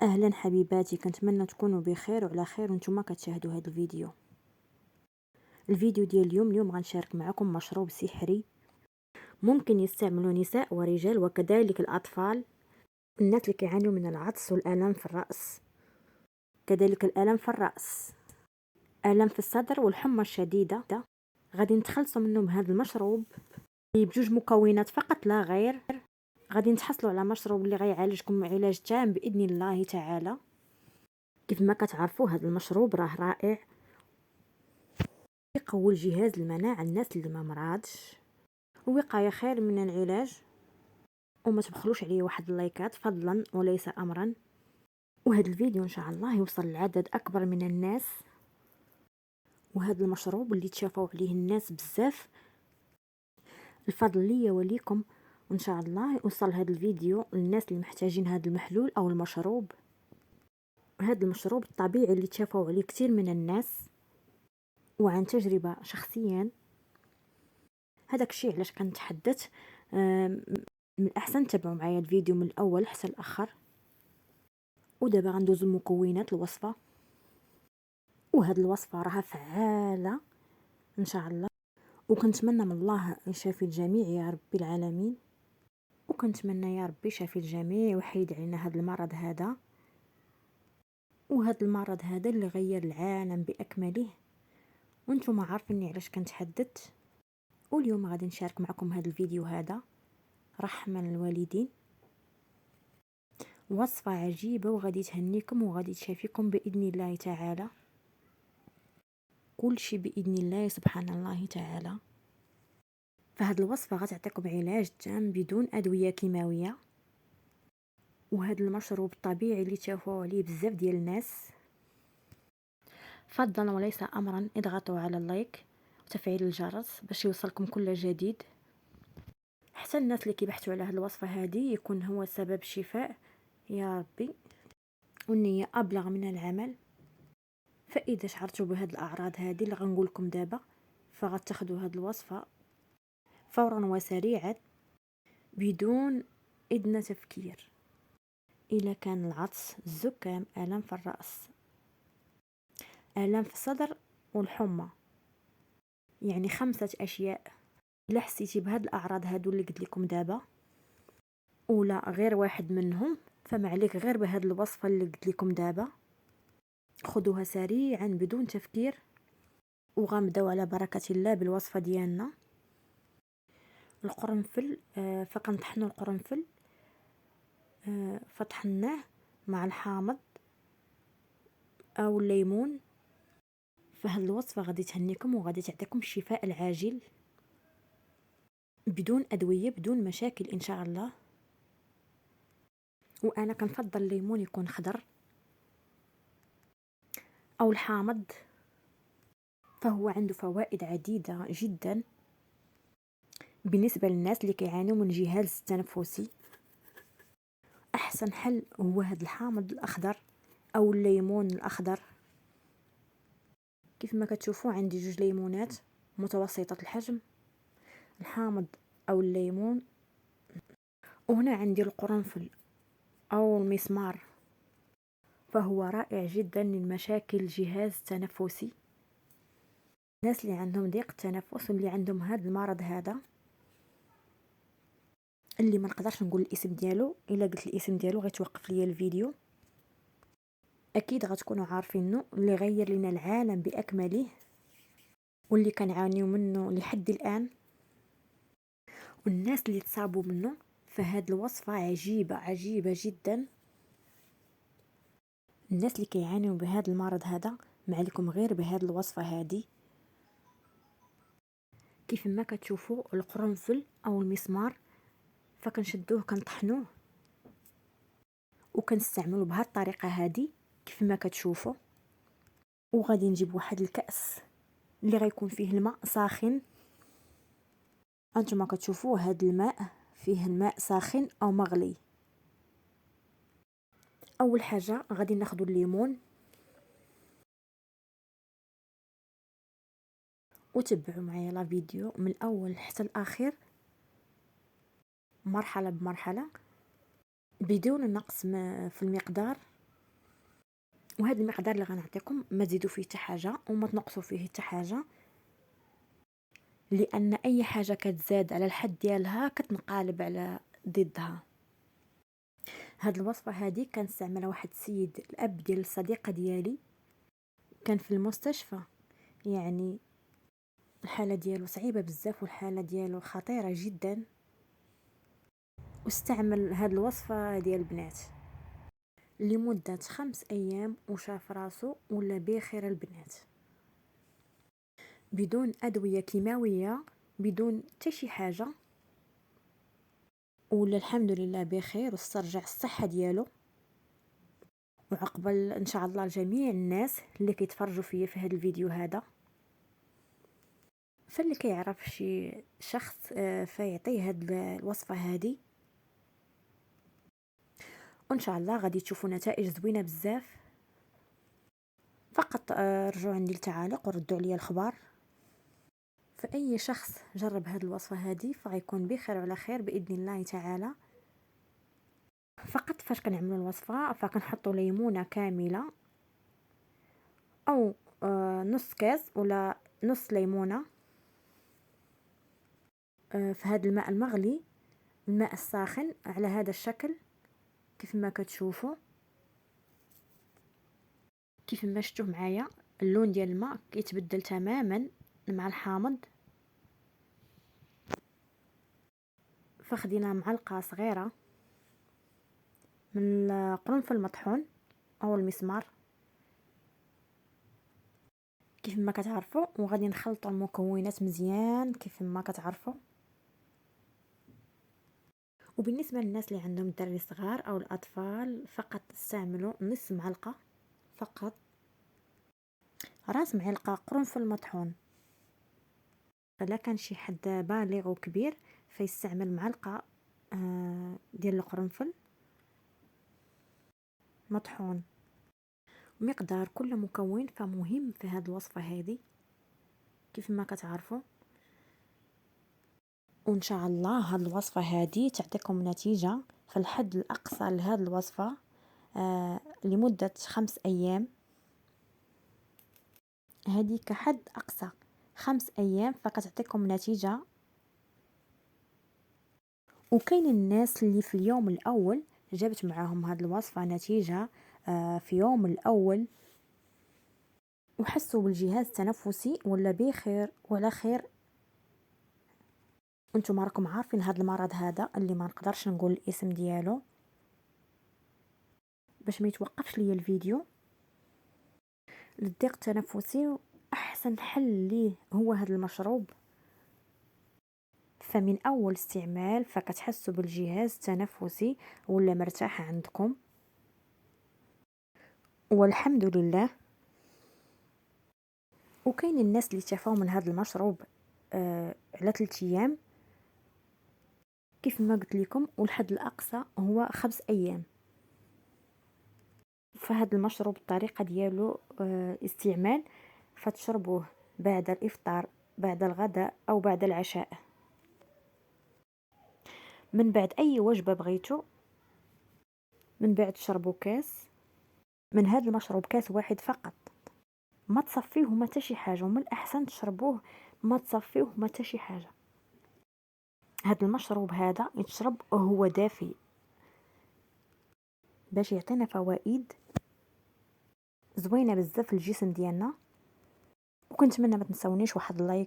اهلا حبيباتي، كنتمنى تكونوا بخير وعلى خير وانتم كتشاهدوا هذا الفيديو ديال اليوم غنشارك معكم مشروب سحري ممكن يستعملوا نساء ورجال وكذلك الاطفال، الناس اللي كيعانيوا من العطس والالم في الراس، كذلك الالم في الراس، الم في الصدر والحمى الشديده. غادي نتخلصوا منه بهذا المشروب بجوج مكونات فقط لا غير. غادي نتحصلوا على مشروب اللي غيعالجكم علاج تام باذن الله تعالى. كيف ما كتعرفوا هذا المشروب راه رائع، يقوي الجهاز المناعة الناس اللي ما مرضش، وقاية خير من العلاج. وما تبخلوش عليه واحد اللايكات فضلا وليس امرا، وهذا الفيديو ان شاء الله يوصل لعدد اكبر من الناس. وهذا المشروب اللي تشافوا عليه الناس بزاف، الفضل ليا وليكم، وان شاء الله يوصل هذا الفيديو للناس اللي محتاجين هذا المحلول او المشروب. هذا المشروب الطبيعي اللي تشافوا عليه كثير من الناس، وعن تجربة شخصيا. هذاك الشيء علاش كنتحدث. من الأحسن تابعوا معايا الفيديو من الأول حتى الآخر. ودابا غندوزو المكونات الوصفة. وهاد الوصفة راها فعالة إن شاء الله، وكنتمنى من الله يشافي الجميع يا رب العالمين. وكنتمنى يا ربي يشافي الجميع ويحيد علينا هاد المرض هذا، وهاد المرض هذا اللي غير العالم بأكمله. وانتم عارفيني علاش كنتحدث. واليوم غادي نشارك معكم هاد الفيديو هذا رحمة للوالدين، وصفة عجيبة وغادي تهنيكم وغادي تشافيكم بإذن الله تعالى. كل شيء بإذن الله سبحان الله تعالى. فهاد الوصفة غتعطيكم علاج تام بدون أدوية كيماوية. وهذا المشروب الطبيعي اللي تشافوا عليه بزاف ديال الناس، فضلا وليس أمرا اضغطوا على اللايك وتفعيل الجرس باش يوصلكم كل جديد، حتى الناس اللي كيبحثوا على هاد الوصفة هذه يكون هو سبب الشفاء يا ربي. والنية أبلغ من العمل. فإذا شعرتوا بهاد الأعراض هذه اللي غنقولكم دابا، فغتاخدوا هاد الوصفة فورا وسريعا بدون أدنى تفكير. إلا كان العطس، الزكام، آلام في الرأس، آلام في الصدر والحمى، يعني 5 أشياء. إلا حسيتي بهاد الأعراض هادو اللي قلت لكم دابا، ولا غير واحد منهم، فما عليك غير بهاد الوصفة اللي قلت لكم دابا. خذوها سريعا بدون تفكير، وغنبداو على بركة الله بالوصفة ديالنا. القرنفل، فكنطحنوا القرنفل، فطحناه مع الحامض او الليمون. فهاد الوصفة غادي تهنيكم وغادي تعطيكم الشفاء العاجل بدون أدوية بدون مشاكل إن شاء الله. وأنا كنفضل الليمون يكون خضر أو الحامض، فهو عنده فوائد عديدة جدا بالنسبة للناس اللي كيعانيوا من الجهاز التنفسي. أحسن حل هو هاد الحامض الأخضر أو الليمون الأخضر. كيف ما كتشوفوا عندي 2 ليمونات متوسطة الحجم، الحامض أو الليمون. وهنا عندي القرنفل أو المسمار، فهو رائع جدا للمشاكل الجهاز التنفسي. الناس اللي عندهم ضيق التنفس واللي عندهم هذا المرض هذا، اللي ما نقدرش نقول الاسم ديالو، الا قلت الاسم ديالو غيتوقف ليا الفيديو. اكيد غتكونوا عارفينه، اللي غير لنا العالم باكمله واللي كنعانيو منه لحد الان. والناس اللي تصابوا منه، فهاد الوصفة عجيبة عجيبة جدا. الناس اللي كيعانيو بهذا المرض هذا، ما عليكم غير بهذه الوصفة هذه. كيف ما كتشوفوا القرنفل او المسمار، فكنشدوه كنطحنوه وكنستعملوا بهذه الطريقه هذه كيف ما كتشوفوا. وغادي نجيب واحد الكأس اللي غيكون فيه الماء ساخن. انتما كتشوفوا هذا الماء فيه الماء ساخن او مغلي. اول حاجه غادي ناخذ الليمون، وتبعوا معايا لا فيديو من الاول حتى الاخير مرحله بمرحله بدون نقص في المقدار. وهذا المقدار اللي غنعطيكم ما تزيدوا فيه حتى حاجه وما تنقصوا فيه حتى حاجه، لان اي حاجه كتزاد على الحد ديالها كتنقلب على ضدها. هاد الوصفه هذه كنستعملها واحد السيد الاب ديال الصديقه ديالي، كان في المستشفى، يعني الحاله ديالو صعيبه بزاف والحاله ديالو خطيره جدا، واستعمل هاد الوصفه ديال البنات لمده 5 ايام وشاف راسو ولا بخير البنات، بدون ادويه كيماويه، بدون حتى شي حاجه، ولا الحمد لله بخير واسترجع الصحه ديالو. وعقبال ان شاء الله لجميع الناس اللي كيتفرجوا فيا في هذا الفيديو هذا، فاللي كيعرف شي شخص فيعطيه هاد الوصفه هذه، وان شاء الله غادي تشوفوا نتائج زوينه بزاف. فقط رجعوا عندي التعاليق وردوا عليا الخبر. فاي شخص جرب هاد الوصفه هذه فغيكون بخير وعلى خير باذن الله تعالى. فقط فاش كنعملوا الوصفه فكنحطوا ليمونه كامله او نص كاس ولا نص ليمونه في هذا الماء المغلي، الماء الساخن على هذا الشكل كيف ما كتشوفوا. كيف ما شفتوا معايا اللون ديال الماء كيتبدل تماما مع الحامض. فخدينا معلقه صغيره من القرنفل المطحون او المسمار كيف ما كتعرفوا، وغادي نخلطوا المكونات مزيان كيف ما كتعرفوا. وبالنسبه للناس اللي عندهم دراري صغار او الاطفال فقط استعملوا نص معلقه فقط، راس معلقه قرنفل مطحون. الا كان شي حد بالغ وكبير فيستعمل معلقه ديال القرنفل مطحون. مقدار كل مكون فمهم في هذه الوصفه هذه كيف ما كتعرفوا. وان شاء الله هذه الوصفه هذه تعطيكم نتيجه في الحد الاقصى لهذه الوصفه لمده 5 ايام. هذه كحد اقصى 5 ايام فكتعطيكم نتيجه. وكاين الناس اللي في اليوم الاول جابت معاهم هذه الوصفه نتيجه في يوم الاول وحسوا بالجهاز التنفسي ولا بخير وعلى خير. انتم راكم عارفين هذا المرض هذا اللي ما نقدرش نقول الاسم ديالو باش ما يتوقفش لي الفيديو. للضيق التنفسي احسن حل ليه هو هذا المشروب. فمن اول استعمال فكتحسوا بالجهاز التنفسي ولا مرتاح عندكم والحمد لله. وكاين الناس اللي شافوا من هذا المشروب على 3 ايام كيف ما قلت لكم، والحد الاقصى هو 5 ايام. فهذا المشروب الطريقه ديالو استعمال فتشربوه بعد الافطار، بعد الغداء او بعد العشاء، من بعد اي وجبه بغيتو. من بعد تشربوا كاس من هذا المشروب، كاس واحد فقط، ما تصفيه ما حتى شي حاجه، ومن الاحسن تشربوه ما تصفيه ما حتى شي حاجه. هذا المشروب هذا يتشرب وهو دافي باش يعطينا فوائد زوينه بزاف الجسم ديالنا. وكنتمنى ما تنسونيش واحد اللايك